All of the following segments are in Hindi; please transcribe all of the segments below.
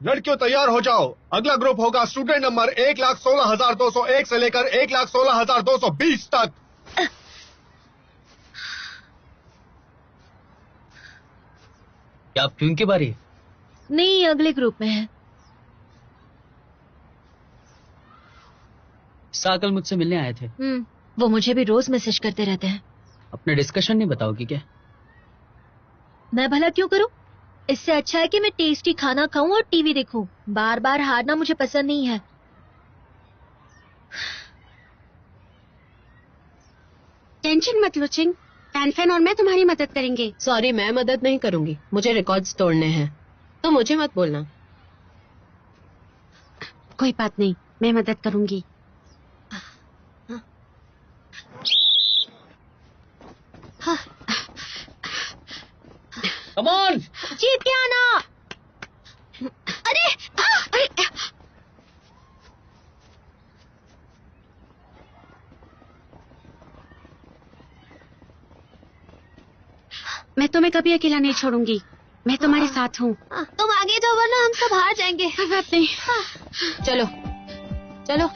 लड़कियों तैयार हो जाओ, अगला ग्रुप होगा स्टूडेंट नंबर 1,16,201 से लेकर 1,16,220 तक। क्या आप क्वीन की बारी है? नहीं, अगले ग्रुप में है। साकल मुझसे मिलने आए थे। वो मुझे भी रोज मैसेज करते रहते हैं। अपने डिस्कशन नहीं बताओगी क्या? मैं भला क्यों करूं? इससे अच्छा है कि मैं टेस्टी खाना खाऊं और टीवी देखूं। बार बार हारना मुझे पसंद नहीं है। टेंशन मत लो चिंग, फैन और मैं तुम्हारी मदद करेंगे। सॉरी, मैं मदद नहीं करूंगी, मुझे रिकॉर्ड्स तोड़ने हैं, तो मुझे मत बोलना। कोई बात नहीं, मैं मदद करूंगी। Come on! जीत के आना। अरे, अरे। मैं तुम्हें कभी अकेला नहीं छोड़ूंगी, मैं तुम्हारे साथ हूँ। तुम आगे जाओ वरना हम सब हार जाएंगे। कोई बात नहीं। चलो चलो।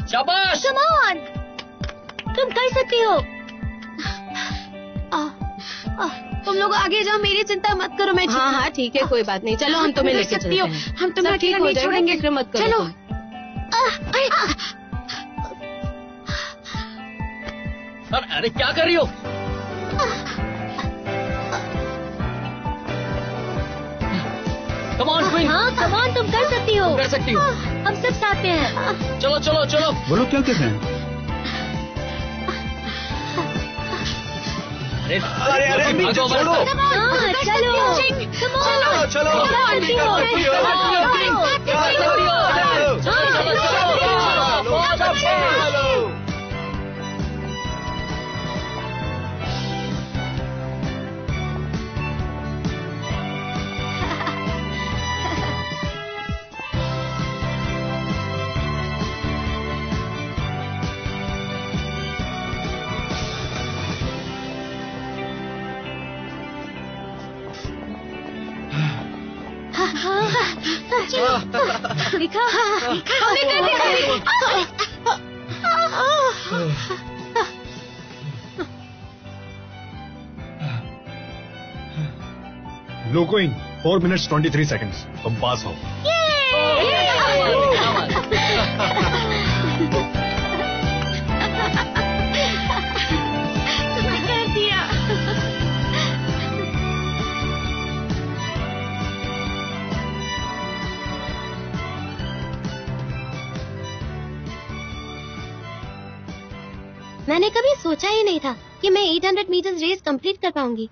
शाबाश! कम ऑन, तुम कर सकती हो। तुम लोग आगे जाओ, मेरी चिंता मत करो। मैं हाँ हाँ ठीक है, कोई बात नहीं, चलो हम तुम्हें लेके चलते हैं। हम तुम्हें सब ठीक अकेला हो नहीं जाएगा, छोड़ेंगे। फिक्र मत करो चलो। तुम। अरे क्या कर रही हो? Come on queen! हाँ, कम ऑन, तुम कर सकती हो। कर सकती हो। हम सब साथ में हैं। चलो चलो चलो। वो लोग क्या कर रहे हैं? अरे अरे, अरे, भागो, नीचे भागो। छोड़ो। हाँ, चलो। Come on, चलो, तुम कर सकती हो। देखा, हमने कर दिया। ब्लू क्वीन 4 मिनट्स 23 सेकंड्स, तुम पास हो। तुमने कर दिया। मैंने कभी सोचा ही नहीं था कि मैं 800 मीटर्स रेस कंप्लीट कर पाऊंगी।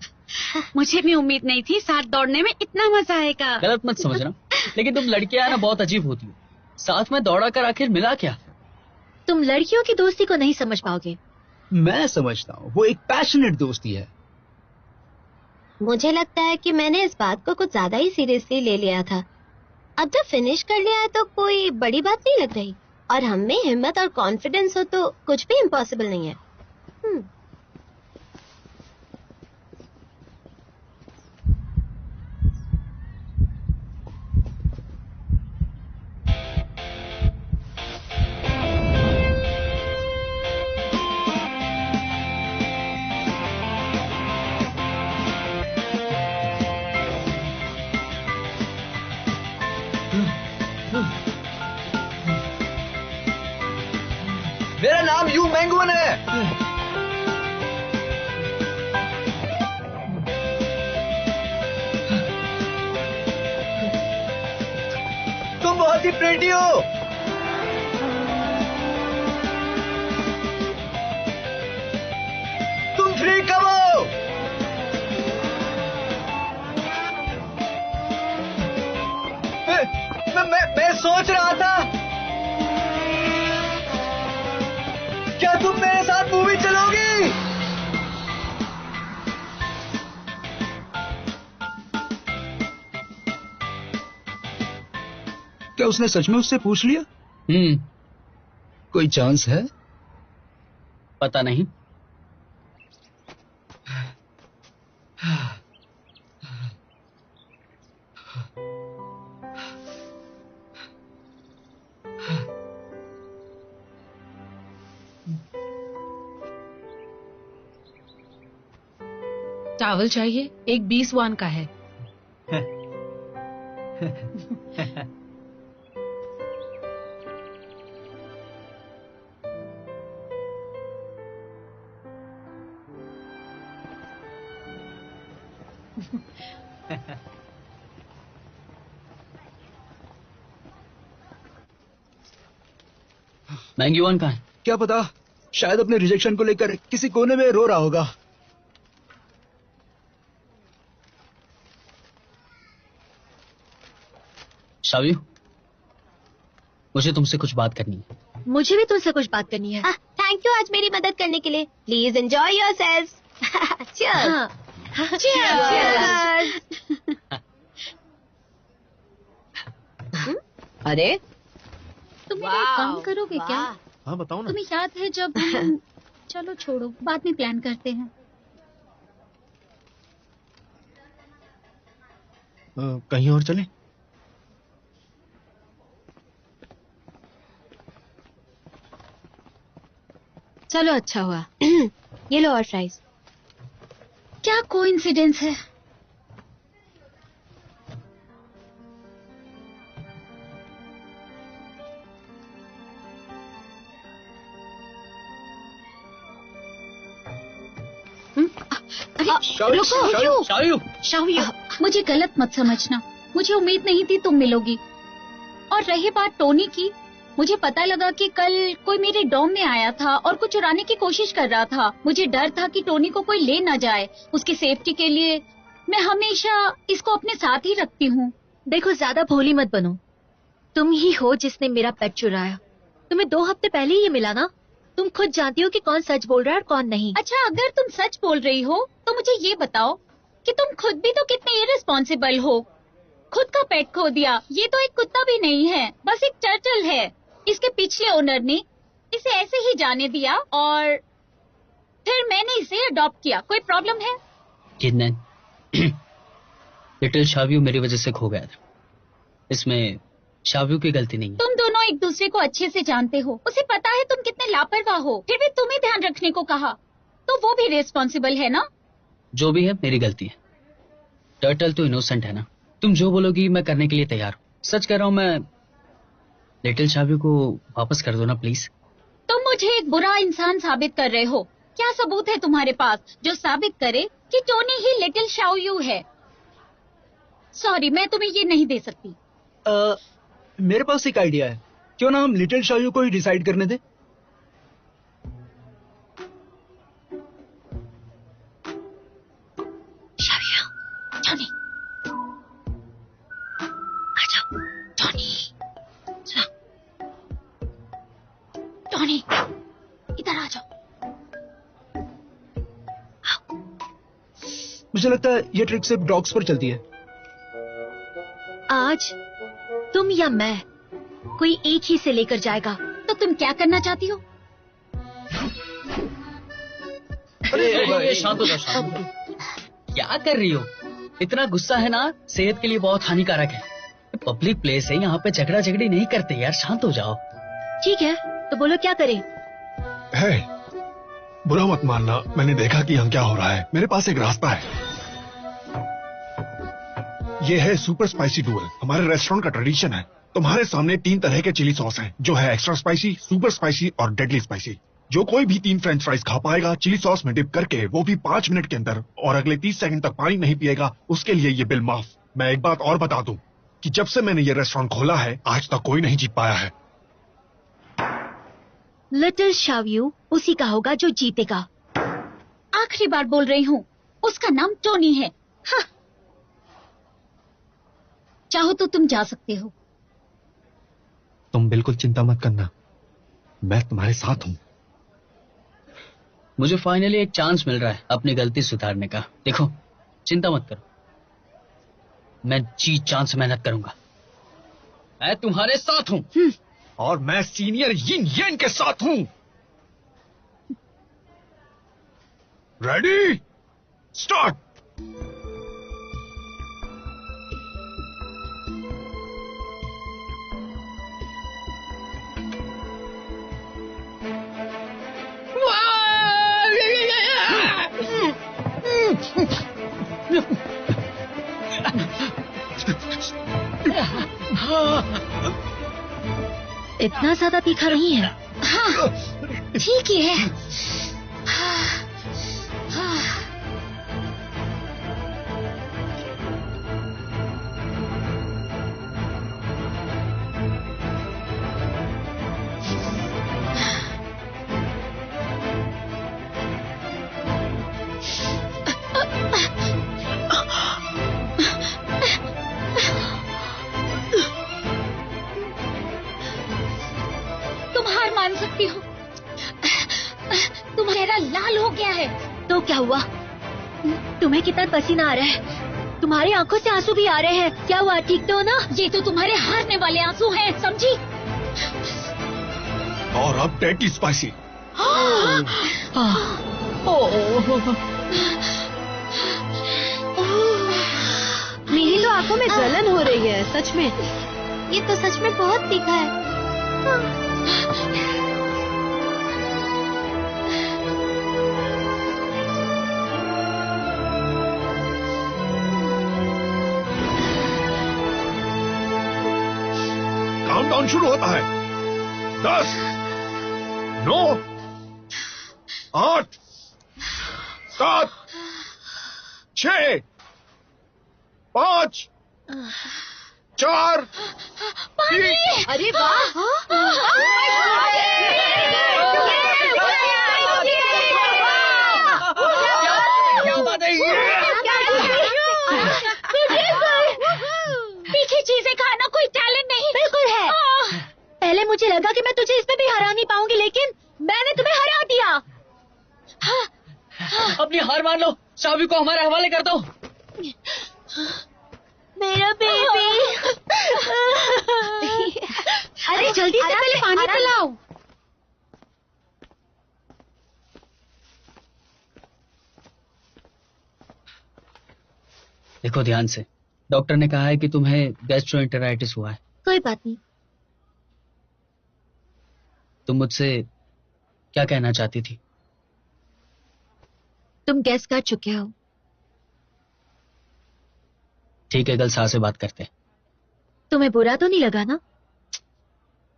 मुझे भी उम्मीद नहीं थी, साथ दौड़ने में इतना मजा आएगा। गलत मत समझना, लेकिन तुम लड़कियां ना बहुत अजीब होती हो। साथ में दौड़ा कर आखिर मिला क्या? तुम लड़कियों की दोस्ती को नहीं समझ पाओगे। मैं समझता हूँ, वो एक पैशनेट दोस्ती है। मुझे लगता है कि मैंने इस बात को कुछ ज्यादा ही सीरियसली ले लिया था। अब जब फिनिश कर लिया है तो कोई बड़ी बात नहीं लग रही, और हम में हिम्मत और कॉन्फिडेंस हो तो कुछ भी इम्पॉसिबल नहीं है। मेरा नाम यू मैंगून है। तुम बहुत ही प्रेटी हो। तुम फ्री कब हो? मैं सोच रहा था, क्या तुम मेरे साथ मूवी चलोगी? क्या उसने सच में उससे पूछ लिया? कोई चांस है? पता नहीं। चावल चाहिए? एक 20 वॉन का है। मैंगीवान कहाँ है? क्या पता, शायद अपने रिजेक्शन को लेकर किसी कोने में रो रहा होगा। शावियो, मुझे तुमसे कुछ बात करनी है। मुझे भी तुमसे कुछ बात करनी है। थैंक यू आज मेरी मदद करने के लिए। Please enjoy your self. हाँ। अरे तुम मेरा एक काम करोगे क्या? हाँ बताओ ना। तुम्हें याद है जब हम चलो छोड़ो, बाद में प्लान करते हैं। कहीं और चले? चलो अच्छा हुआ। ये लो और फ्राइज। क्या कोइंसिडेंस है। शावियो, शावियो, मुझे गलत मत समझना। मुझे उम्मीद नहीं थी तुम मिलोगी। और रही बात टोनी की, मुझे पता लगा कि कल कोई मेरे डॉम में आया था और कुछ चुराने की कोशिश कर रहा था। मुझे डर था कि टोनी को कोई ले न जाए। उसकी सेफ्टी के लिए मैं हमेशा इसको अपने साथ ही रखती हूँ। देखो ज्यादा भोली मत बनो। तुम ही हो जिसने मेरा पेट चुराया। तुम्हें 2 हफ्ते पहले ही ये मिला ना। तुम खुद जानती हो कि कौन सच बोल रहा है और कौन नहीं। अच्छा, अगर तुम सच बोल रही हो तो मुझे ये बताओ कि तुम खुद भी तो कितने इररिस्पॉन्सिबल हो। खुद का पेट खो दिया। ये तो एक कुत्ता भी नहीं है, बस एक टर्टल है। इसके पिछले ओनर ने इसे ऐसे ही जाने दिया और फिर मैंने इसे अडॉप्ट किया। कोई प्रॉब्लम है? किडनैप लिटिल शावियो मेरी वजह से खो गया था। इसमें शावियो की गलती नहीं है। तुम दोनों एक दूसरे को अच्छे से जानते हो। उसे पता है तुम कितने लापरवाह हो, फिर भी तुम्हें ध्यान रखने को कहा, तो वो भी रिस्पॉन्सिबल है ना? जो भी है मेरी गलती है। टर्टल तो इनोसेंट है ना। तुम जो बोलोगी मैं करने के लिए तैयार हूँ। सच कह रहा हूँ मैं। लिटिल शावियो को वापस कर दो ना प्लीज। तुम मुझे एक बुरा इंसान साबित कर रहे हो। क्या सबूत है तुम्हारे पास जो साबित करे कि टोनी ही लिटिल शावियो है? सॉरी, मैं तुम्हें ये नहीं दे सकती। मेरे पास एक आइडिया है। क्यों ना हम लिटिल शावियो को ही डिसाइड करने दे। शावियो, टोनी, आ जाओ। टोनी, सुनो। टोनी, इधर आ जाओ। मुझे लगता है ये ट्रिक सिर्फ डॉग्स पर चलती है। आज तुम या मैं, कोई एक ही से लेकर जाएगा। तो तुम क्या करना चाहती हो? अरे शांत हो जाओ, शांत हो जाओ। क्या कर रही हो? इतना गुस्सा है ना, सेहत के लिए बहुत हानिकारक है। पब्लिक प्लेस है, यहाँ पे झगड़ा झगड़ी नहीं करते यार। शांत हो जाओ। ठीक है तो बोलो क्या करें। है बुरा मत मानना, मैंने देखा कि यहाँ क्या हो रहा है। मेरे पास एक रास्ता है। ये है सुपर स्पाइसी डुअल। हमारे रेस्टोरेंट का ट्रेडिशन है। तुम्हारे सामने 3 तरह के चिली सॉस हैं, जो है एक्स्ट्रा स्पाइसी, सुपर स्पाइसी और डेडली स्पाइसी। जो कोई भी 3 फ्रेंच फ्राइज खा पाएगा चिली सॉस में डिप करके, वो भी 5 मिनट के अंदर, और अगले 30 सेकंड तक पानी नहीं पिएगा, उसके लिए ये बिल माफ। मैं एक बात और बता दूं कि जब से मैंने ये रेस्टोरेंट खोला है, आज तक कोई नहीं जीत पाया है। लिटिल शावियो उसी का होगा जो जीतेगा। आखिरी बार बोल रही हूँ, उसका नाम टोनी है। हाँ। चाहो तो तुम जा सकते हो। तुम बिल्कुल चिंता मत करना, मैं तुम्हारे साथ हूँ। मुझे फाइनली एक चांस मिल रहा है अपनी गलती सुधारने का। देखो, चिंता मत करो, मैं जी जान से मेहनत करूंगा। मैं तुम्हारे साथ हूँ। और मैं सीनियर यिन येन के साथ हूँ। Ready, start. वाह! इतना ज्यादा तीखा नहीं है। हाँ, ठीक ही है। हाँ, हाँ। तुम हार मान सकती हो। तुम्हारा लाल हो गया है। तो क्या हुआ? तुम्हें कितना पसीना आ रहा है? तुम्हारी आंखों से आंसू भी आ रहे हैं। क्या हुआ? ठीक तो हो ना? ये तो तुम्हारे हारने वाले आंसू हैं, समझी? और अब डेडली स्पाइसी। मेरी तो आंखों में जलन हो रही है, सच में। ये तो सच में बहुत तीखा है। काउंटडाउन शुरू होता है। 10, 9, 8, 7, 6, 5, 4, 3। अरे वाह! क्या बात है ये? तीखी चीजें खाना कोई टैलेंट नहीं। बिल्कुल है। पहले मुझे लगा कि मैं तुझे इसमें भी हरा नहीं पाऊंगी, लेकिन मैंने तुम्हें हरा दिया। अपनी हार मान लो, चाबी को हमारे हवाले कर दो। मेरा बेबी। अरे जल्दी से पहले पानी पिलाओ। देखो ध्यान से, डॉक्टर ने कहा है कि तुम्हें गैस्ट्रोएंटेराइटिस हुआ है। कोई बात नहीं। तुम मुझसे क्या कहना चाहती थी? तुम गैस कर चुके हो। ठीक है, कल साह से बात करते हैं। तुम्हें बुरा तो नहीं लगा ना?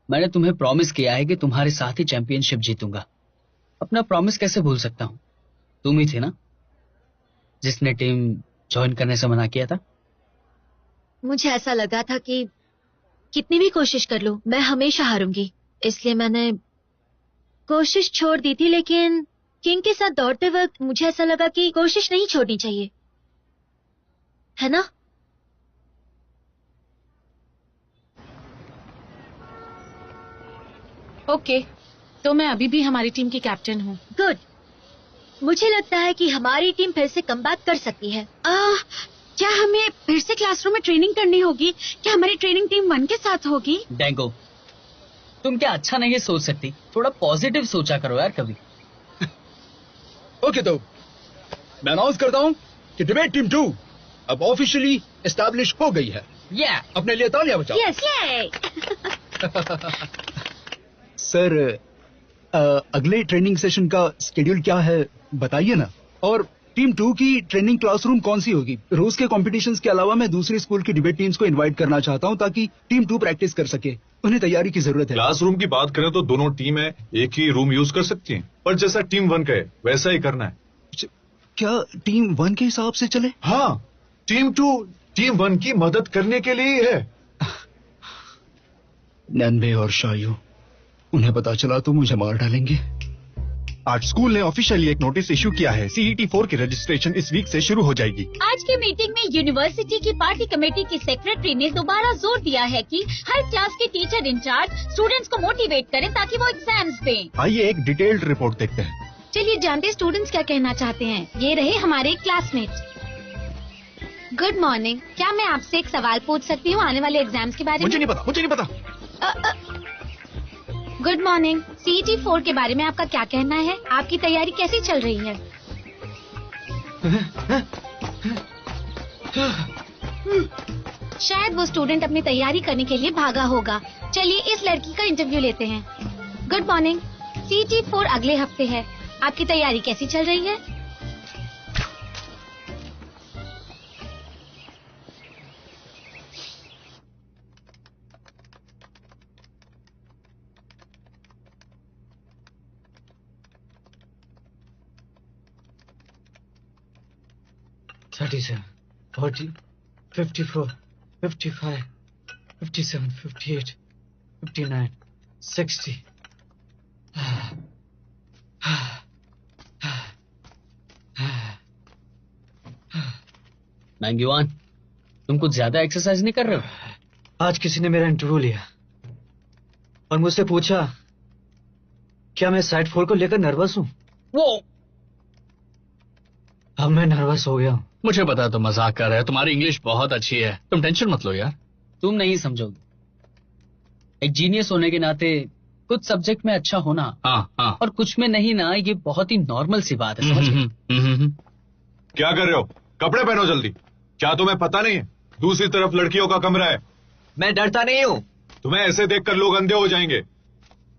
मैंने तुम्हें प्रॉमिस किया है कि तुम्हारे साथ ही चैंपियनशिप जीतूंगा। अपना प्रॉमिस कैसे भूल सकता हूं? तुम ही थे ना जिसने टीम ज्वाइन करने से मना किया था। मुझे ऐसा लगा था कि कितनी भी कोशिश कर लो मैं हमेशा हारूंगी, इसलिए मैंने कोशिश छोड़ दी थी। लेकिन किंग के साथ दौड़ते वक्त मुझे ऐसा लगा कि कोशिश नहीं छोड़नी चाहिए, है ना? ओके, तो मैं अभी भी हमारी टीम की कैप्टन हूँ। गुड। मुझे लगता है कि हमारी टीम फिर से कमबैक कर सकती है। क्या हमें फिर से क्लासरूम में ट्रेनिंग करनी होगी? क्या हमारी ट्रेनिंग टीम 1 के साथ होगी? डैंगो, तुम क्या अच्छा नहीं सोच सकती? थोड़ा पॉजिटिव सोचा करो यार कभी। ओके, तो मैं अनाउंस करता हूँ कि डिबेट टीम 2 अब ऑफिशियली एस्टैब्लिश हो गई है। अपने लिए तालियां बजाओ। यस। सर, अगले ट्रेनिंग सेशन का शेड्यूल क्या है बताइए ना। और टीम 2 की ट्रेनिंग क्लासरूम कौन सी होगी? रोज के कॉम्पिटिशन्स के अलावा मैं दूसरी स्कूल की डिबेट टीम्स को इनवाइट करना चाहता हूं ताकि टीम 2 प्रैक्टिस कर सके। उन्हें तैयारी की जरूरत है। क्लासरूम की बात करें तो दोनों टीमें एक ही रूम यूज कर सकती हैं, पर जैसा टीम 1 कहे वैसा ही करना है। क्या टीम 1 के हिसाब से चले? हाँ, टीम 2 टीम 1 की मदद करने के लिए ही है। नन्बे और शायू, उन्हें पता चला तो मुझे मार डालेंगे। आज स्कूल ने ऑफिशियली एक नोटिस इशू किया है। CET 4 की रजिस्ट्रेशन इस वीक से शुरू हो जाएगी। आज की मीटिंग में यूनिवर्सिटी की पार्टी कमेटी की सेक्रेटरी ने दोबारा जोर दिया है कि हर क्लास के टीचर इंचार्ज स्टूडेंट्स को मोटिवेट करें ताकि वो एग्जाम्स दें। आइए एक डिटेल्ड रिपोर्ट देखते हैं। चलिए जानते स्टूडेंट्स क्या कहना चाहते हैं। ये रहे हमारे क्लासमेट। गुड मॉर्निंग, क्या मैं आपसे एक सवाल पूछ सकती हूँ आने वाले एग्जाम्स के बारे में? मुझे नहीं पता। गुड मॉर्निंग, CET 4 के बारे में आपका क्या कहना है? आपकी तैयारी कैसी चल रही है? शायद वो स्टूडेंट अपनी तैयारी करने के लिए भागा होगा। चलिए इस लड़की का इंटरव्यू लेते हैं। गुड मॉर्निंग, CET 4 अगले हफ्ते है, आपकी तैयारी कैसी चल रही है? 37, 40, 54, 55, 57, 58, 59, 60. मैंगीवान, तुम कुछ ज्यादा एक्सरसाइज नहीं कर रहे हो? आज किसी ने मेरा इंटरव्यू लिया और मुझसे पूछा क्या मैं साइड 4 को लेकर नर्वस हूँ। वो अब मैं नर्वस हो गया हूँ। मुझे पता तुम मजाक कर रहे हो, तुम्हारी इंग्लिश बहुत अच्छी है, तुम टेंशन मत लो यार। तुम नहीं समझोगे, एक जीनियस होने के नाते कुछ सब्जेक्ट में अच्छा होना हाँ। और कुछ में नहीं ना, ये बहुत ही नॉर्मल सी बात है, समझ गए? क्या कर रहे हो? कपड़े पहनो जल्दी। क्या तुम्हें पता नहीं है दूसरी तरफ लड़कियों का कमरा है? मैं डरता नहीं हूँ। तुम्हें ऐसे देखकर लोग अंधे हो जाएंगे।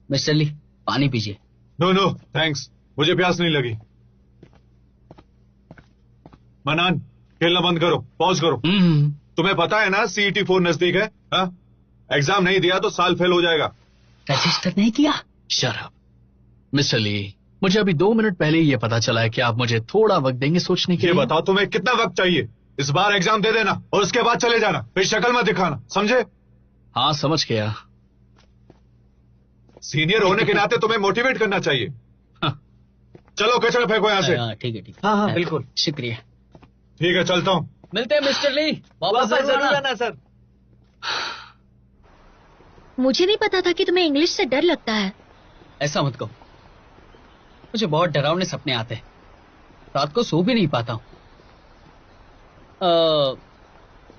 मिस्टर ली, पानी पीजिए। नो थैंक्स, मुझे प्यास नहीं लगी। मनान, खेलना बंद करो, पॉज करो। तुम्हें पता है ना CET 4 नजदीक है। हाँ, एग्जाम नहीं दिया तो साल फेल हो जाएगा। रजिस्टर नहीं किया? Shut up. मिस्टर ली, मुझे अभी 2 मिनट पहले ही ये पता चला है कि आप मुझे थोड़ा वक्त देंगे सोचने के ये लिए। बताओ तुम्हें कितना वक्त चाहिए? इस बार एग्जाम दे देना और उसके बाद चले जाना, फिर शक्ल मत दिखाना, समझे? हाँ समझ गया। सीनियर होने के नाते तुम्हें मोटिवेट करना चाहिए। हाँ। चलो कचरा फेंको यहाँ से। ठीक है। हाँ बिल्कुल। शुक्रिया। ठीक है, चलता हूँ। मिलते हैं मिस्टर ली, वापस जरूर आना सर। मुझे नहीं पता था कि तुम्हें इंग्लिश से डर लगता है। ऐसा मत कहो, मुझे बहुत डरावने सपने आते हैं, रात को सो भी नहीं पाता हूँ।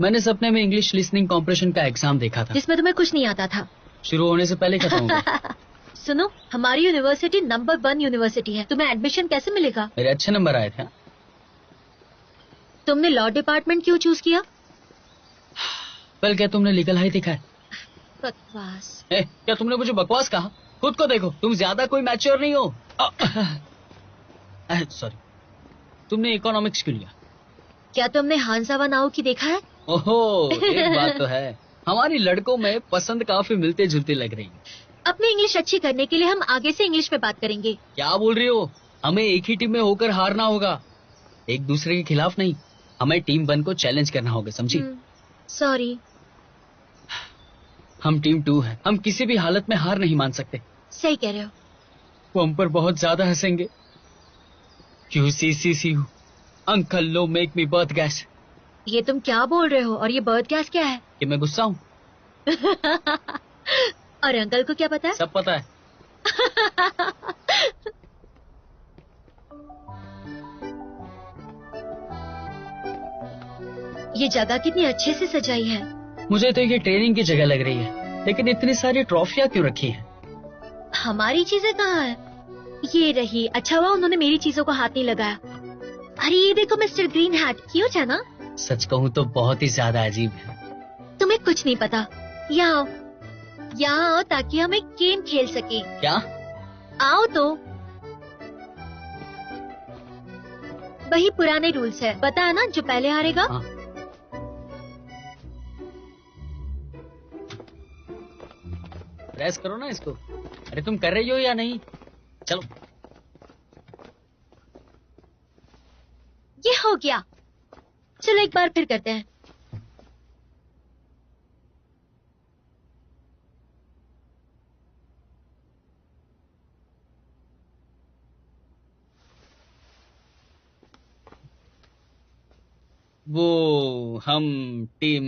मैंने सपने में इंग्लिश लिसनिंग कॉम्प्रिहेंशन का एग्जाम देखा था, जिसमें तुम्हें कुछ नहीं आता था। शुरू होने से पहले खत्म हो गया। सुनो, हमारी यूनिवर्सिटी नंबर 1 यूनिवर्सिटी है, तुम्हें एडमिशन कैसे मिलेगा? मेरे अच्छे नंबर आए थे। तुमने लॉ डिपार्टमेंट क्यों चूज किया? पहले क्या तुमने लीगल हाई देखा है? बकवास। क्या तुमने मुझे बकवास कहा? खुद को देखो, तुम ज्यादा कोई मैच्योर नहीं हो। सॉरी, तुमने इकोनॉमिक्स क्यों लिया? क्या तुमने हानजावा नाओकी देखा है? ओहो, एक बात तो है, हमारी लड़कों में पसंद काफी मिलते जुलते लग रही है। अपनी इंग्लिश अच्छी करने के लिए हम आगे से इंग्लिश में बात करेंगे। क्या बोल रही हो? हमें एक ही टीम में होकर हारना होगा, एक दूसरे के खिलाफ नहीं। हमें टीम 1 को चैलेंज करना होगा, समझी? सॉरी। हम टीम 2 है, हम किसी भी हालत में हार नहीं मान सकते। सही कह रहे हो। वो हम पर बहुत ज्यादा हंसेंगे। QCCCU, अंकल लो मेक मी बर्थ गैस। ये तुम क्या बोल रहे हो? और ये बर्थ गैस क्या है? कि मैं गुस्सा हूँ। और अंकल को क्या पता है? सब पता है। ये जगह कितनी अच्छे से सजाई है। मुझे तो ये ट्रेनिंग की जगह लग रही है, लेकिन इतनी सारी ट्रॉफियां क्यों रखी हैं? हमारी चीजें कहाँ है? ये रही। अच्छा हुआ उन्होंने मेरी चीजों को हाथ नहीं लगाया। अरे ये देखो मिस्टर ग्रीन हैट, क्यूट है ना? सच कहूँ तो बहुत ही ज्यादा अजीब है। तुम्हें कुछ नहीं पता। यहाँ आओ, यहाँ आओ ताकि हम एक गेम खेल सके। क्या? आओ तो। वही पुराने रूल्स है, पता है ना? जो पहले हारेगा। हाँ। प्रेस करो ना इसको। अरे तुम कर रही हो या नहीं? चलो। ये हो गया। चलो एक बार फिर करते हैं। वो हम टीम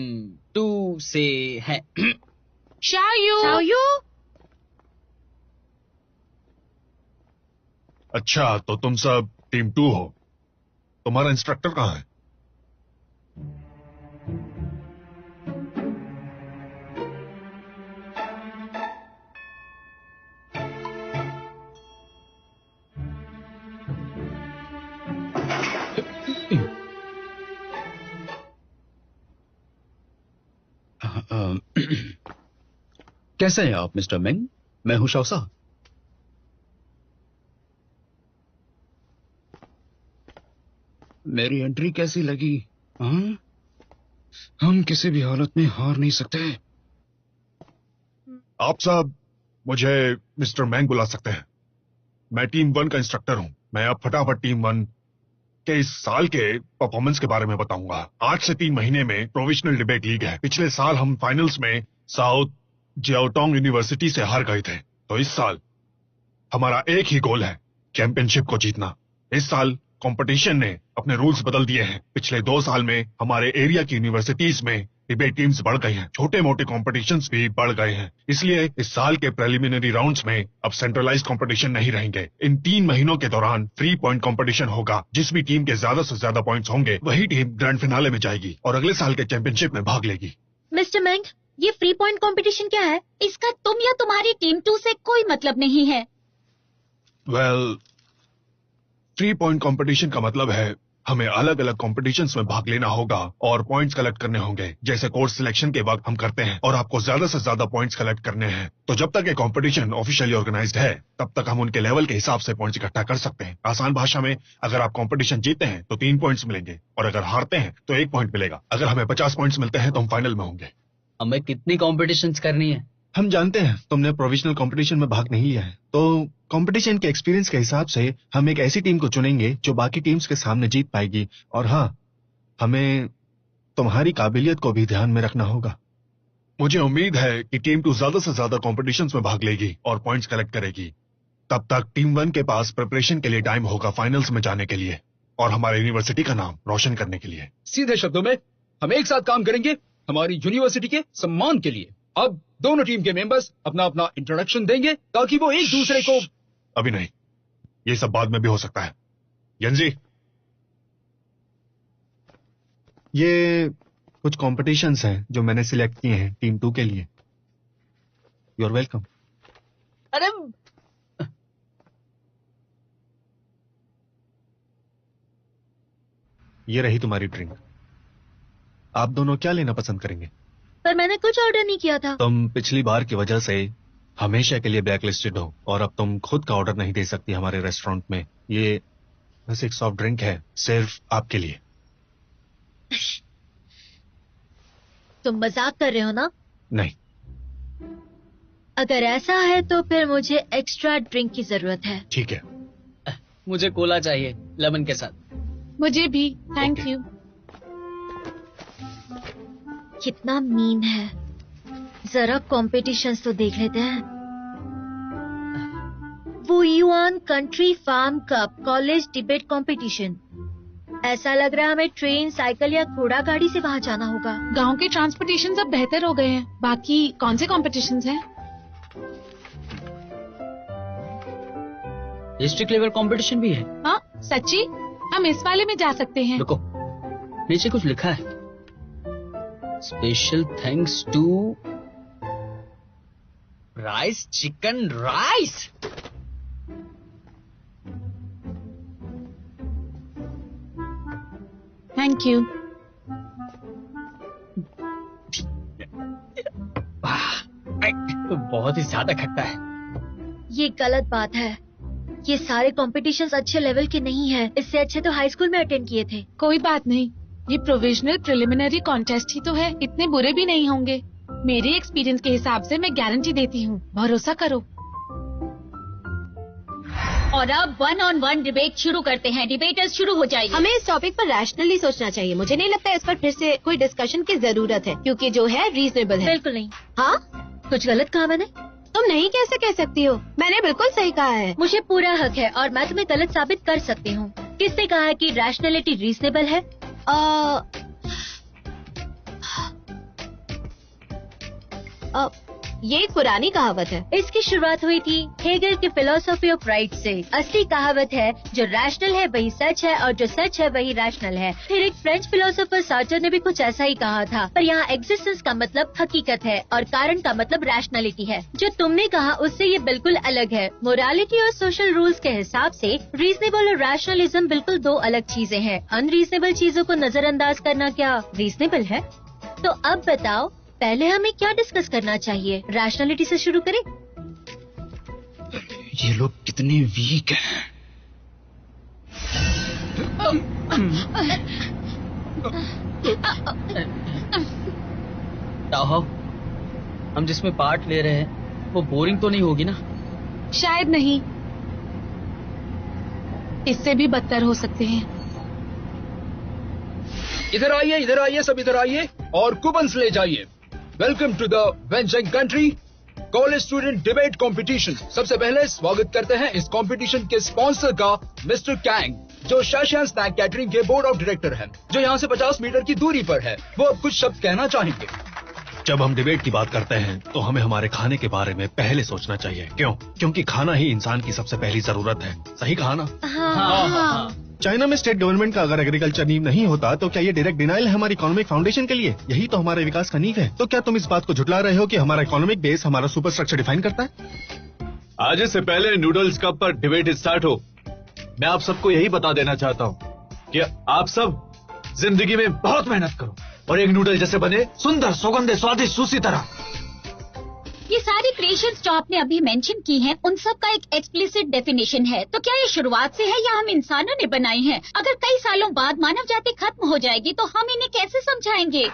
2 से हैं। शायू। अच्छा, तो तुम सब टीम 2 हो। तुम्हारा इंस्ट्रक्टर कहाँ है? कैसे हैं आप मिस्टर मेंग? मैं हूं शौसा। मेरी एंट्री कैसी लगी? हाँ? हम किसी भी हालत में हार नहीं सकते। आप सब मुझे मिस्टर मैंग बुला सकते हैं। मैं टीम 1 का इंस्ट्रक्टर हूं। मैं अब फटाफट टीम 1 के इस साल के परफॉर्मेंस के बारे में बताऊंगा। 8 से 3 महीने में प्रोविजनल डिबेट लीग है। पिछले साल हम फाइनल्स में साउथ जियाओटोंग यूनिवर्सिटी से हार गए थे, तो इस साल हमारा एक ही गोल है, चैंपियनशिप को जीतना। इस साल कंपटीशन ने अपने रूल्स बदल दिए हैं। पिछले 2 साल में हमारे एरिया की यूनिवर्सिटीज में डिबेट टीम्स बढ़ गई हैं, छोटे मोटे कॉम्पिटिशन्स भी बढ़ गए हैं। इसलिए इस साल के प्रिलिमिनरी राउंड्स में अब सेंट्रलाइज्ड कंपटीशन नहीं रहेंगे। इन 3 महीनों के दौरान 3 पॉइंट कंपटीशन होगा। जिस भी टीम के ज्यादा से ज्यादा पॉइंट्स होंगे वही टीम ग्रैंड फिनाले में जाएगी और अगले साल के चैंपियनशिप में भाग लेगी। मिस्टर मेंग, ये 3 पॉइंट कंपटीशन क्या है? इसका तुम या तुम्हारी टीम 2 से कोई मतलब नहीं है। वेल, 3 पॉइंट कंपटीशन का मतलब है हमें अलग अलग कॉम्पिटिशन्स में भाग लेना होगा और पॉइंट्स कलेक्ट करने होंगे, जैसे कोर्स सिलेक्शन के वक्त हम करते हैं, और आपको ज्यादा से ज्यादा पॉइंट्स कलेक्ट करने हैं। तो जब तक ये कंपटीशन ऑफिशियली ऑर्गेनाइज्ड है तब तक हम उनके लेवल के हिसाब से पॉइंट्स इकट्ठा कर सकते हैं। आसान भाषा में, अगर आप कंपटीशन जीतते हैं तो 3 पॉइंट्स मिलेंगे और अगर हारते हैं तो 1 पॉइंट मिलेगा। अगर हमें 50 पॉइंट्स मिलते हैं तो हम फाइनल में होंगे। हमें कितनी कॉम्पिटिशन्स करनी है? हम जानते हैं तुमने प्रोविजनल कंपटीशन में भाग नहीं लिया है, तो कंपटीशन के एक्सपीरियंस के हिसाब से हम एक ऐसी टीम को चुनेंगे जो बाकी टीम्स के सामने जीत पाएगी। और हाँ, हमें तुम्हारी काबिलियत को भी ध्यान में रखना होगा। मुझे उम्मीद है कि टीम 2 ज्यादा से ज्यादा कॉम्पिटिशन्स में भाग लेगी और पॉइंट्स कलेक्ट करेगी। तब तक टीम 1 के पास प्रिपरेशन के लिए टाइम होगा फाइनल्स में जाने के लिए और हमारे यूनिवर्सिटी का नाम रोशन करने के लिए। सीधे शब्दों में, हम एक साथ काम करेंगे हमारी यूनिवर्सिटी के सम्मान के लिए। अब दोनों टीम के मेंबर्स अपना अपना इंट्रोडक्शन देंगे ताकि वो एक दूसरे को। अभी नहीं, ये सब बाद में भी हो सकता है। यंजी, ये कुछ कॉम्पिटिशन्स हैं जो मैंने सिलेक्ट किए हैं टीम 2 के लिए। You are welcome. अरे ये रही तुम्हारी ड्रिंक। आप दोनों क्या लेना पसंद करेंगे? पर मैंने कुछ ऑर्डर नहीं किया था। तुम पिछली बार की वजह से हमेशा के लिए ब्लैक लिस्टेड हो और अब तुम खुद का ऑर्डर नहीं दे सकती हमारे रेस्टोरेंट में। ये बस एक सॉफ्ट ड्रिंक है, सिर्फ आपके लिए। तुम मजाक कर रहे हो ना? नहीं। अगर ऐसा है तो फिर मुझे एक्स्ट्रा ड्रिंक की जरूरत है। ठीक है। मुझे कोला चाहिए लेमन के साथ। मुझे भी, थैंक यू। कितना मीन है। जरा कॉम्पिटिशन्स तो देख लेते हैं। Wuyuan country farm cup college debate competition. ऐसा लग रहा है हमें ट्रेन, साइकिल या घोड़ा गाड़ी से वहाँ जाना होगा। गांव के ट्रांसपोर्टेशन अब बेहतर हो गए हैं। बाकी कौन से कॉम्पिटिशन्स हैं? डिस्ट्रिक्ट लेवल कंपटीशन भी है। हाँ सच्ची? हम इस वाले में जा सकते हैं। रुको, नीचे कुछ लिखा है। Special thanks to rice chicken rice. Thank you. बहुत ही ज्यादा खट्टा है। ये गलत बात है। ये सारे कॉम्पिटिशन्स अच्छे लेवल के नहीं हैं। इससे अच्छे तो हाई स्कूल में अटेंड किए थे। कोई बात नहीं, ये प्रोविजनल प्रिलिमिनरी कॉन्टेस्ट ही तो है, इतने बुरे भी नहीं होंगे। मेरे एक्सपीरियंस के हिसाब से मैं गारंटी देती हूँ, भरोसा करो। और अब 1-on-1 डिबेट शुरू करते हैं। डिबेटर्स शुरू हो जाइए। हमें इस टॉपिक पर रैशनली सोचना चाहिए। मुझे नहीं लगता इस पर फिर से कोई डिस्कशन की जरूरत है, क्योंकि जो है रीजनेबल है। बिल्कुल नहीं। हाँ, कुछ गलत कहा मैंने? तुम नहीं कैसे कह सकती हो? मैंने बिल्कुल सही कहा है। मुझे पूरा हक है और मैं तुम्हें गलत साबित कर सकती हूँ। किसने कहा है कि रैशनैलिटी रीजनेबल है? ये एक पुरानी कहावत है। इसकी शुरुआत हुई थी हेगल की फिलोसॉफी ऑफ राइट से। असली कहावत है जो रैशनल है वही सच है और जो सच है वही रैशनल है। फिर एक फ्रेंच फिलोसोफर सार्टर ने भी कुछ ऐसा ही कहा था, पर यहाँ एग्जिस्टेंस का मतलब हकीकत है और कारण का मतलब रैशनैलिटी है। जो तुमने कहा उससे ये बिल्कुल अलग है। मोरालिटी और सोशल रूल्स के हिसाब से रीजनेबल और रैशनलिज्म बिल्कुल 2 अलग चीजें हैं। अनरीजनेबल चीजों को नजरअंदाज करना क्या रीजनेबल है? तो अब बताओ, पहले हमें क्या डिस्कस करना चाहिए? रैशनैलिटी से शुरू करें? ये लोग कितने वीक हैं। ताहो, हम जिसमें पार्ट ले रहे हैं वो बोरिंग तो नहीं होगी ना? शायद नहीं, इससे भी बदतर हो सकते हैं। इधर आइए, सब इधर आइए और कूपन्स ले जाइए। Welcome to the venture country college student debate competition. सबसे पहले स्वागत करते हैं इस कंपटीशन के स्पॉन्सर का, मिस्टर कैंग, जो शाशियान स्नैक कैटरिंग के बोर्ड ऑफ डायरेक्टर हैं, जो यहाँ से 50 मीटर की दूरी पर है। वो अब कुछ शब्द कहना चाहेंगे। जब हम डिबेट की बात करते हैं तो हमें हमारे खाने के बारे में पहले सोचना चाहिए। क्यों? क्योंकि खाना ही इंसान की सबसे पहली जरूरत है। सही कहा ना? हाँ। चाइना में स्टेट गवर्नमेंट का अगर एग्रीकल्चर नींव नहीं होता तो क्या ये डायरेक्ट डिनाइल है हमारी इकोनॉमिक फाउंडेशन के लिए? यही तो हमारे विकास का नींव है। तो क्या तुम इस बात को झुटला रहे हो कि हमारा इकोनॉमिक बेस हमारा सुपर स्ट्रक्चर डिफाइन करता है? आज से पहले नूडल्स कप पर डिबेट स्टार्ट हो, मैं आप सबको यही बता देना चाहता हूँ कि आप सब जिंदगी में बहुत मेहनत करो और एक नूडल जैसे बने सुंदर, सुगंधित, स्वादिष्ट, सूसी तरह। ये सारी क्रिएशंस जो आपने अभी मेंशन की हैं, उन सब का एक एक्सप्लिसिट डेफिनेशन है। तो क्या ये शुरुआत से है या हम इंसानों ने बनाई है? अगर कई सालों बाद मानव जाति खत्म हो जाएगी तो हम इन्हें कैसे समझाएंगे?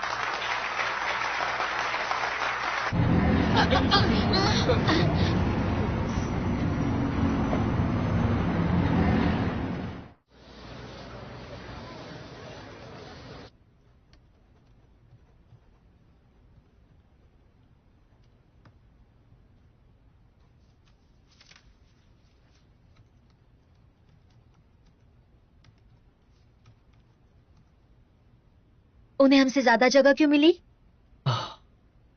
उन्हें हमसे ज्यादा जगह क्यों मिली?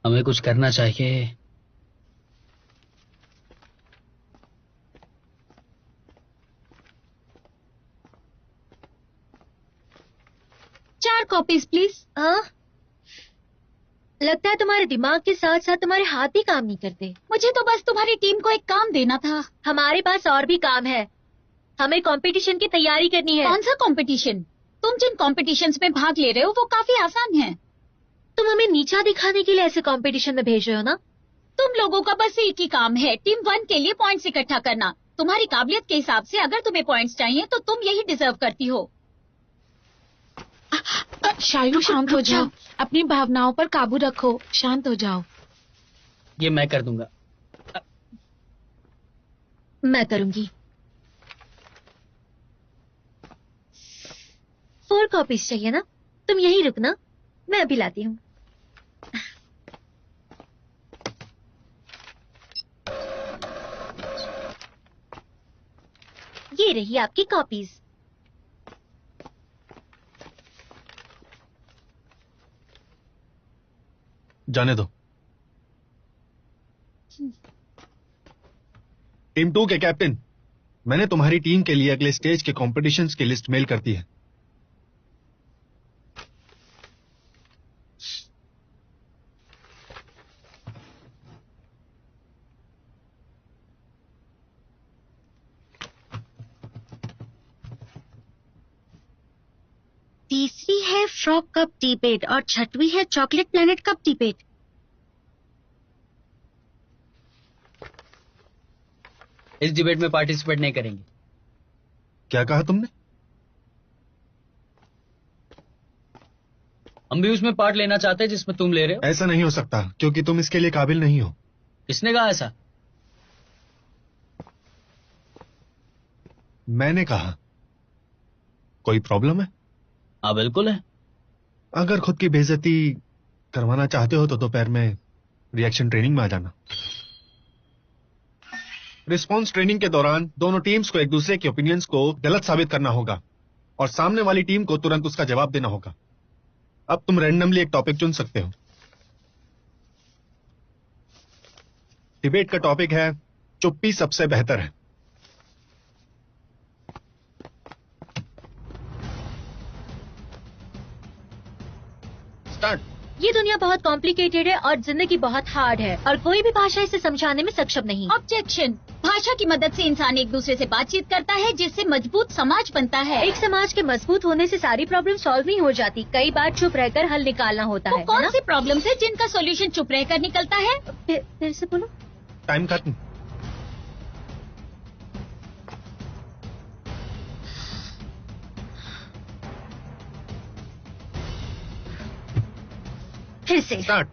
हमें कुछ करना चाहिए। चार कॉपीज प्लीज। लगता है तुम्हारे दिमाग के साथ साथ तुम्हारे हाथ भी काम नहीं करते। मुझे तो बस तुम्हारी टीम को एक काम देना था। हमारे पास और भी काम है। हमें कंपटीशन की तैयारी करनी है। कौन सा कंपटीशन? तुम जिन कॉम्पिटिशन्स में भाग ले रहे हो वो काफी आसान है। तुम हमें नीचा दिखाने के लिए ऐसे कंपटीशन में भेज रहे हो ना? तुम लोगों का बस एक ही काम है, टीम 1 के लिए पॉइंट्स इकट्ठा करना। तुम्हारी काबिलियत के हिसाब से अगर तुम्हें पॉइंट्स चाहिए तो तुम यही डिजर्व करती हो। शायू, शांत हो जाओ, अपनी भावनाओं पर काबू रखो, शांत हो जाओ। ये मैं कर दूंगा। मैं करूंगी। 4 कॉपीज चाहिए ना? तुम यही रुकना, मैं अभी लाती हूँ। ये रही आपकी कॉपीज। जाने दो। टीम 2 के कैप्टन, मैंने तुम्हारी टीम के लिए अगले स्टेज के कॉम्पिटिशन्स की लिस्ट मेल कर दी है। तीसरी है फ्रॉक कप डिबेट और छठवीं है चॉकलेट प्लेनेट कप डिबेट। इस डिबेट में पार्टिसिपेट नहीं करेंगे। क्या कहा तुमने? हम भी उसमें पार्ट लेना चाहते हैं जिसमें तुम ले रहे हो। ऐसा नहीं हो सकता क्योंकि तुम इसके लिए काबिल नहीं हो। किसने कहा ऐसा? मैंने कहा। कोई प्रॉब्लम है? हाँ बिल्कुल है। अगर खुद की बेइज्जती करवाना चाहते हो तो दोपहर में रिएक्शन ट्रेनिंग में आ जाना। रिस्पॉन्स ट्रेनिंग के दौरान दोनों टीम्स को एक दूसरे के ओपिनियंस को गलत साबित करना होगा और सामने वाली टीम को तुरंत उसका जवाब देना होगा। अब तुम रैंडमली एक टॉपिक चुन सकते हो। डिबेट का टॉपिक है चुप्पी सबसे बेहतर है। स्टार्ट। ये दुनिया बहुत कॉम्प्लिकेटेड है और जिंदगी बहुत हार्ड है और कोई भी भाषा इसे समझाने में सक्षम नहीं। ऑब्जेक्शन। भाषा की मदद से इंसान एक दूसरे से बातचीत करता है जिससे मजबूत समाज बनता है। एक समाज के मजबूत होने से सारी प्रॉब्लम सॉल्व नहीं हो जाती। कई बार चुप रहकर हल निकालना होता है। कौन सी प्रॉब्लम्स है जिनका सॉल्यूशन चुप रहकर निकलता है? फिर से बोलो। टाइम खत्म। फिर से स्टार्ट।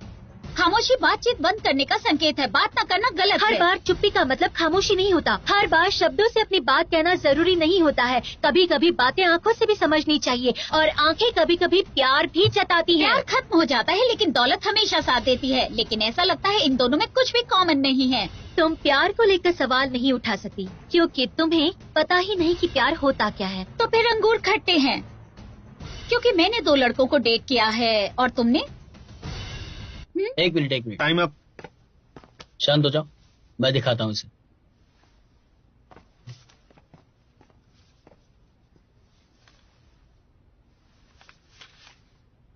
खामोशी बातचीत बंद करने का संकेत है। बात न करना गलत हर है। बार चुप्पी का मतलब खामोशी नहीं होता। हर बार शब्दों से अपनी बात कहना जरूरी नहीं होता है। कभी कभी बातें आंखों से भी समझनी चाहिए, और आंखें कभी कभी प्यार भी जताती हैं। प्यार खत्म हो जाता है लेकिन दौलत हमेशा साथ देती है। लेकिन ऐसा लगता है इन दोनों में कुछ भी कॉमन नहीं है। तुम प्यार को लेकर सवाल नहीं उठा सकती क्योंकि तुम्हें पता ही नहीं कि प्यार होता क्या है। तो फिर अंगूर खट्टे हैं, क्योंकि मैंने 2 लड़कों को डेट किया है और तुमने। एक मिनट टाइम अप। शांत हो जाओ, मैं दिखाता हूँ इसे।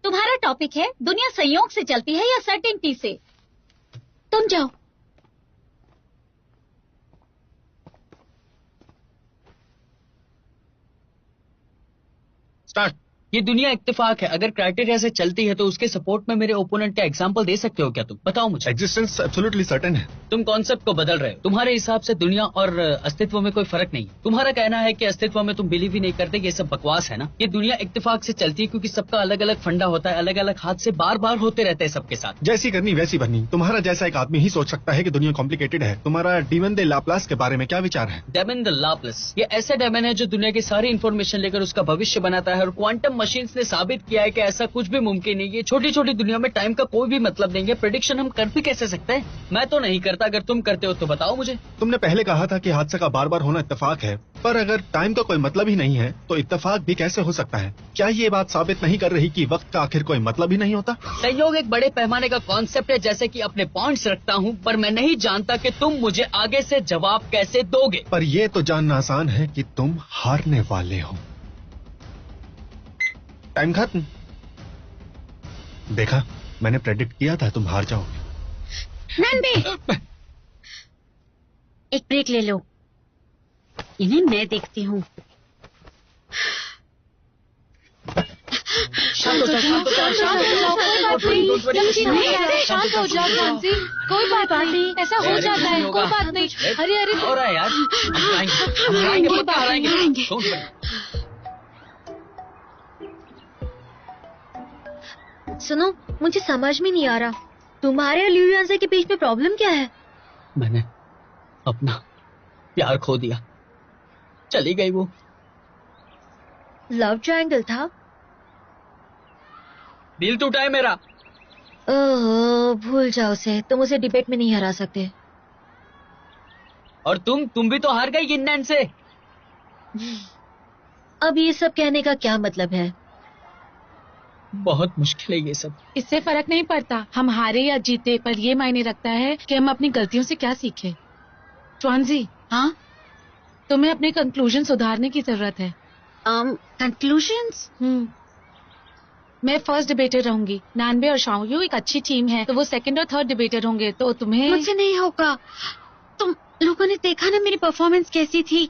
तुम्हारा टॉपिक है दुनिया संयोग से चलती है या सर्टेनिटी से। तुम जाओ। स्टार्ट। ये दुनिया इत्तेफाक है। अगर क्राइटेरिया से चलती है तो उसके सपोर्ट में मेरे ओपोनेंट का एग्जांपल दे सकते हो क्या तुम? बताओ मुझे। एग्जिस्टेंस एब्सोल्युटली सर्टेन है। तुम कॉन्सेप्ट को बदल रहे हो। तुम्हारे हिसाब से दुनिया और अस्तित्व में कोई फर्क नहीं। तुम्हारा कहना है कि अस्तित्व में तुम बिलीव ही नहीं करते। ये सब बकवास है ना। ये दुनिया इत्तेफाक से चलती है क्योंकि सबका अलग अलग फंडा होता है, अलग अलग हादसे बार बार होते रहते हैं सबके साथ। जैसी करनी वैसी बननी। तुम्हारा जैसा एक आदमी ही सोच सकता है कि दुनिया कॉम्प्लिकेटेड है। तुम्हारा डेमन दे लाप्लास के बारे में क्या विचार है? डेमन द लाप्लास ये ऐसा डेमन है जो दुनिया की सारी इन्फॉर्मेशन लेकर उसका भविष्य बनाता है, और क्वांटम मशीन्स ने साबित किया है कि ऐसा कुछ भी मुमकिन नहीं है। छोटी छोटी दुनिया में टाइम का कोई भी मतलब नहीं है। प्रेडिक्शन हम कर भी कैसे सकते हैं? मैं तो नहीं करता। अगर तुम करते हो तो बताओ मुझे। तुमने पहले कहा था कि हादसे का बार बार होना इत्तेफाक है, पर अगर टाइम का कोई मतलब ही नहीं है तो इत्तेफाक भी कैसे हो सकता है? क्या ये बात साबित नहीं कर रही कि वक्त का आखिर कोई मतलब ही नहीं होता? संयोग एक बड़े पैमाने का कॉन्सेप्ट है, जैसे कि अपने पॉइंट्स रखता हूँ, पर मैं नहीं जानता कि तुम मुझे आगे से जवाब कैसे दोगे। पर ये तो जानना आसान है कि तुम हारने वाले हो। टाइम खत्म। देखा, मैंने प्रेडिक्ट किया था तुम हार जाओगे। नंबे, एक ब्रेक ले लो। इन्हें मैं देखती हूँ। शांत हो जाओ, शांत हो जाओ जानसी। कोई बात नहीं, ऐसा हो जाता है। कोई बात नहीं। अरे हो रहा है यार। हम हराएंगे, पक्का हराएंगे। Don't worry। सुनो, मुझे समझ में नहीं आ रहा तुम्हारे और ल्यूयांसे के बीच में प्रॉब्लम क्या है? मैंने अपना प्यार खो दिया। चली गई वो। लव ट्रायंगल था। दिल टूटा है मेरा। ओह, भूल जाओ उसे। तुम उसे डिबेट में नहीं हरा सकते। और तुम भी तो हार गई गिन्नैन से। अब ये सब कहने का क्या मतलब है? बहुत मुश्किल है ये सब। इससे फर्क नहीं पड़ता हम हारे या जीते, पर ये मायने रखता है कि हम अपनी गलतियों से क्या सीखे। च्वानजी, हाँ, तुम्हें अपने कंक्लूजन सुधारने की जरूरत है। कंक्लूजन्स? मैं फर्स्ट डिबेटर रहूंगी। नानबे और शाओयू एक अच्छी टीम है, तो वो सेकंड और थर्ड डिबेटर होंगे। तो तुम्हें मुझसे नहीं होगा। तुम लोगों ने देखा ना मेरी परफॉर्मेंस कैसी थी।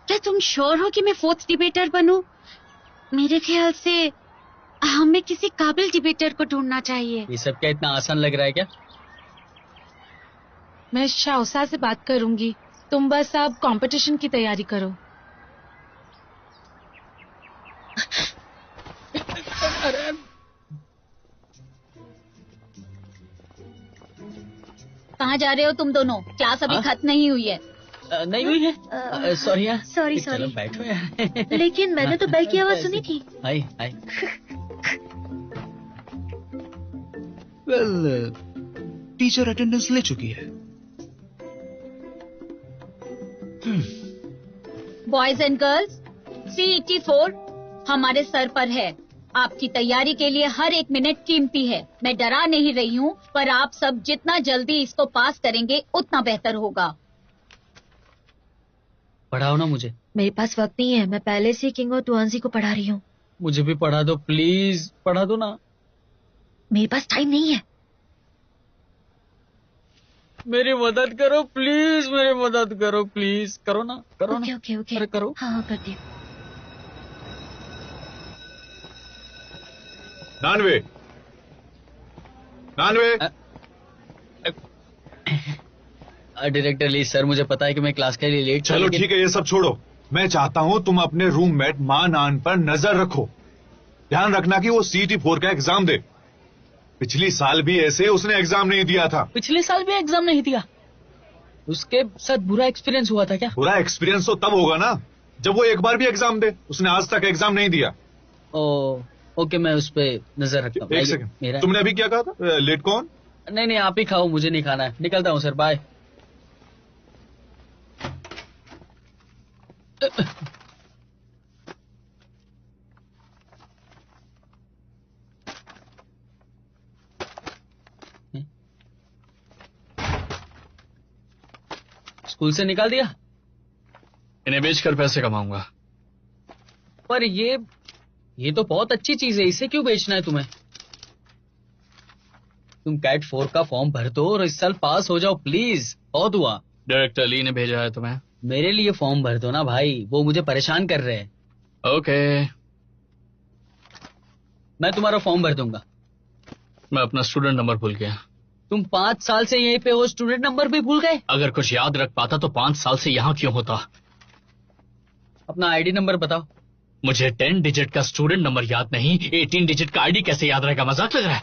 क्या तुम श्योर हो कि मैं फोर्थ डिबेटर बनूं? मेरे ख्याल से हमें किसी काबिल डिबेटर को ढूंढना चाहिए। ये सब क्या इतना आसान लग रहा है क्या? मैं शाओसा से बात करूंगी। तुम बस अब कंपटीशन की तैयारी करो। कहाँ जा रहे हो तुम दोनों? क्लास अभी खत्म नहीं हुई है। नहीं हुई है। सॉरी यार। सॉरी। चलो बैठो यार। लेकिन मैंने तो बेल की आवाज सुनी थी। हाय हाय। वेल, टीचर अटेंडेंस ले चुकी है। बॉयज एंड गर्ल्स, CET4 हमारे सर पर है। आपकी तैयारी के लिए हर एक मिनट कीमती है। मैं डरा नहीं रही हूँ, पर आप सब जितना जल्दी इसको पास करेंगे उतना बेहतर होगा। पढ़ाओ ना मुझे। मेरे पास वक्त नहीं है। मैं पहले से किंग और तुआंजी को पढ़ा रही हूँ। मुझे भी पढ़ा दो प्लीज। पढ़ा दो ना। मेरे पास टाइम नहीं है। मेरी मदद करो प्लीज। मेरी मदद करो प्लीज। करो ना, करो ना। ओके। अरे करो। हाँ, करती हूँ। 99 डायरेक्टर ली सर, मुझे पता है कि मैं क्लास के लिए लेट। चलो ठीक है, ये सब छोड़ो। मैं चाहता हूँ तुम अपने रूममेट मानान पर नजर रखो। ध्यान रखना कि वो CET4 का एग्जाम दे। पिछली साल भी ऐसे उसने एग्जाम नहीं दिया था। पिछले साल भी एग्जाम नहीं दिया? उसके साथ बुरा एक्सपीरियंस हुआ था क्या? बुरा एक्सपीरियंस तो तब होगा ना जब वो एक बार भी एग्जाम दे। उसने आज तक एग्जाम नहीं दिया। ओके, मैं उस पे नजर रखता हूँ। एक सेकंड, तुमने अभी क्या कहा था? लेट कौन? नहीं, आप ही खाओ, मुझे नहीं खाना है। निकलता हूँ सर, बाय। स्कूल से निकाल दिया? इन्हें बेचकर पैसे कमाऊंगा। पर ये तो बहुत अच्छी चीज है, इसे क्यों बेचना है तुम्हें? तुम कैट 4 का फॉर्म भर दो और इस साल पास हो जाओ प्लीज। बहुत हुआ। डायरेक्टर ली ने भेजा है तुम्हें? मेरे लिए फॉर्म भर दो ना भाई, वो मुझे परेशान कर रहे हैं। ओके, मैं तुम्हारा फॉर्म भर दूंगा। मैं अपना स्टूडेंट नंबर भूल गया। तुम 5 साल से यहीं पे हो, स्टूडेंट नंबर भी भूल गए? अगर कुछ याद रख पाता तो 5 साल से यहाँ क्यों होता? अपना आईडी नंबर बताओ। मुझे 10 डिजिट का स्टूडेंट नंबर याद नहीं, 18 डिजिट का आईडी कैसे याद रहेगा? मजाक लग रहा है?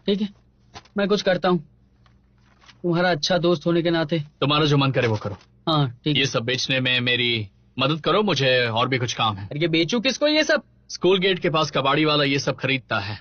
ठीक है, मैं कुछ करता हूँ, तुम्हारा अच्छा दोस्त होने के नाते। तुम्हारा जो मन करे वो करो। हाँ ठीक है। ये सब बेचने में मेरी मदद करो, मुझे और भी कुछ काम है। ये बेचू किसको ये सब? स्कूल गेट के पास कबाड़ी वाला ये सब खरीदता है।